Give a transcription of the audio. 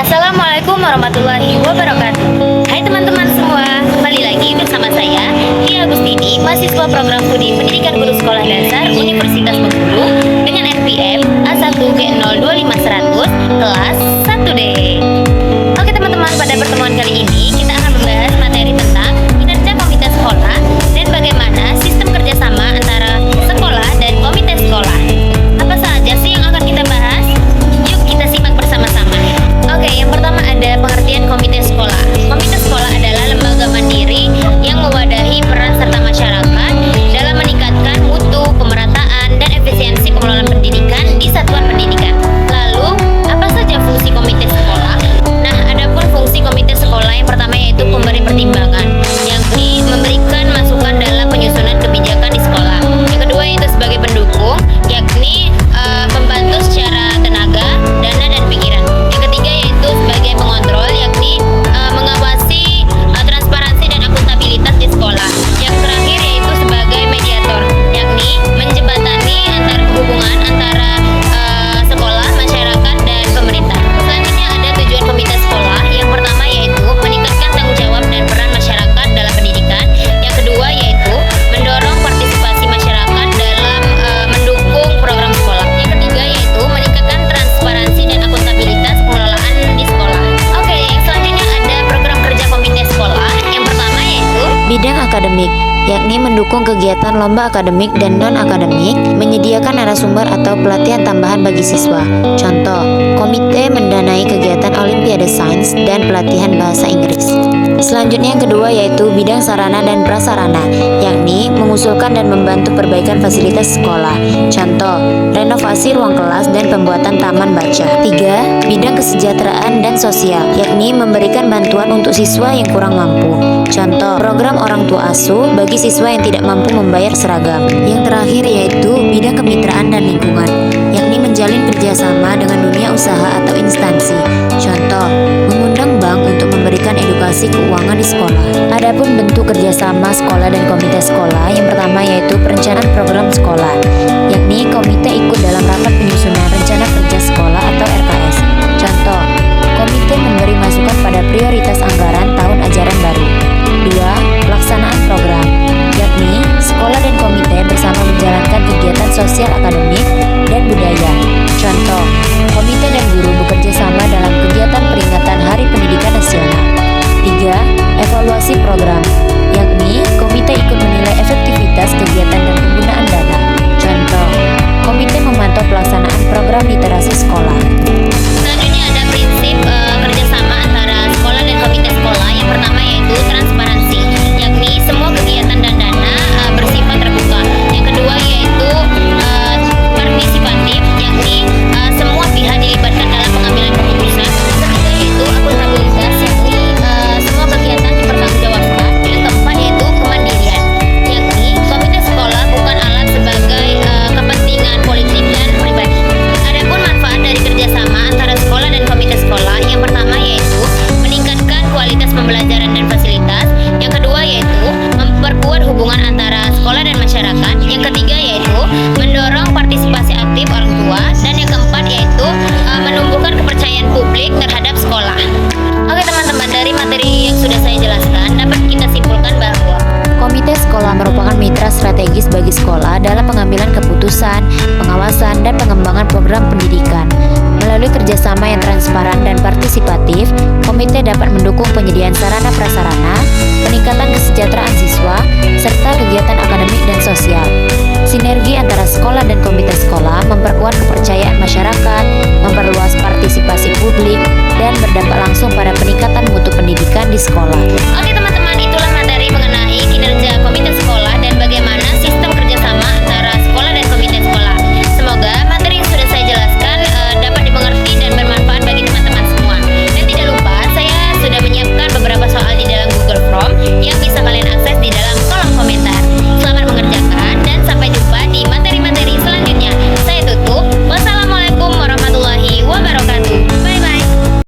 Assalamualaikum warahmatullahi wabarakatuh. Hai teman-teman semua, kembali lagi bersama saya Tia Agustini, mahasiswa program studi Pendidikan Guru Sekolah Dasar Universitas Bengkulu dengan NPM A1G025100 kelas 1D. Oke teman-teman, pada pertemuan kali ini kita akan membahas materi tentang kinerja komite sekolah dan bagaimana sistem kerjasama antara sekolah dan komite sekolah. Apa saja sih yang akan kita bahas? Yuk kita simak bersama-sama. Oke, yang pertama ada pengertian komite sekolah. Komite sekolah adalah lembaga mandiri yang mewadahi peran serta masyarakat dalam meningkatkan mutu, pemerataan, dan efisiensi pengelolaan pendidikan di satuan pendidikan. Lalu, apa saja fungsi komite sekolah? Nah, adapun fungsi komite sekolah yang pertama yaitu pemberi pertimbangan, yakni memberikan masukan dalam penyusunan kebijakan di sekolah. Yang kedua yaitu sebagai pendukung, yakni membantu secara tenaga, dana, dan pikiran. Yang ketiga yaitu sebagai pengontrol, yakni mengawasi transparansi dan akuntabilitas di sekolah. Yang terakhir yaitu sebagai mediator, yakni menjembatani hubungan antara sekolah, masyarakat, dan pemerintah. Selanjutnya ada tujuan komite sekolah. Yang pertama yaitu meningkatkan tanggung jawab dan peran masyarakat dalam pendidikan. Yang kedua yaitu mendorong partisipasi masyarakat dalam mendukung program sekolah. Yang ketiga yaitu meningkatkan transparansi dan akuntabilitas pengelolaan di sekolah. Oke, yang selanjutnya ada program kerja komite sekolah. Yang pertama yaitu bidang akademik, yakni mendukung kegiatan lomba akademik dan non-akademik, menyediakan narasumber atau pelatihan tambahan bagi siswa. Contoh, komite mendanai kegiatan Olimpiade Sains dan pelatihan bahasa Inggris. Selanjutnya yang kedua yaitu bidang sarana dan prasarana, yakni mengusulkan dan membantu perbaikan fasilitas sekolah. Contoh, renovasi ruang kelas dan pembuatan taman baca. 3. Bidang kesejahteraan dan sosial, yakni memberikan bantuan untuk siswa yang kurang mampu. Contoh, program orang tua asuh bagi siswa yang tidak mampu membayar seragam. Yang terakhir yaitu bidang kemitraan dan lingkungan, yakni menjalin kerjasama dengan dunia usaha atau instansi. Contoh, mengundang bank untuk memberikan edukasi keuangan di sekolah. Adapun bentuk kerjasama sekolah dan komite sekolah, yang pertama yaitu perencanaan program sekolah, yakni komite ikut dalam rapat penyusunan rencana kerja sekolah atau RKS. Contoh, komite memberi masukan pada prioritas anggaran tahun ajaran baru. 2. Pelaksanaan program, yakni sekolah dan komite bersama menjalankan kegiatan sosial akademik dan budaya. Contoh, komite dan guru bekerja sama dalam kegiatan peringatan Hari Pendidikan Nasional. 3. Evaluasi program, yakni komite ikut menilai efektivitas kegiatan dan penggunaan dana. Contoh, komite memantau pelaksanaan program literasi sekolah. selanjutnya ada prinsip kerjasama antara sekolah dan komite sekolah. Yang pertama yaitu transparansi, yakni semua kegiatan dan dana bersifat terbuka. Yang kedua yaitu partisipatif, yakni semua pihak dilibatkan dalam pengambilan keputusan. Yang ketiga yaitu akuntabilitas, yakni semua kegiatan dipertanggungjawabkan. Yang keempat yaitu kemandirian, yakni komite sekolah bukan alat sebagai kepentingan politik dan pribadi. Adapun manfaat dari kerjasama antara sekolah dan komite sekolah, yang pertama yaitu meningkatkan kualitas pembelajaran dan fasilitas. Yang kedua yaitu memperkuat hubungan antara sekolah dan masyarakat. Yang ketiga yaitu mendorong partisipasi aktif orang tua. Dan yang keempat yaitu menumbuhkan kepercayaan publik terhadap sekolah. Oke teman-teman, dari materi yang sudah saya jelaskan dapat kita simpulkan bahwa Komite sekolah merupakan mitra strategis bagi sekolah dalam pengambilan keputusan, pengawasan, dan pengembangan program pendidikan. Melalui kerjasama yang transparan dan partisipatif, komite dapat mendukung penyediaan sarana prasarana, peningkatan kesejahteraan siswa, serta kegiatan akademik dan sosial. Sinergi antara sekolah dan komite sekolah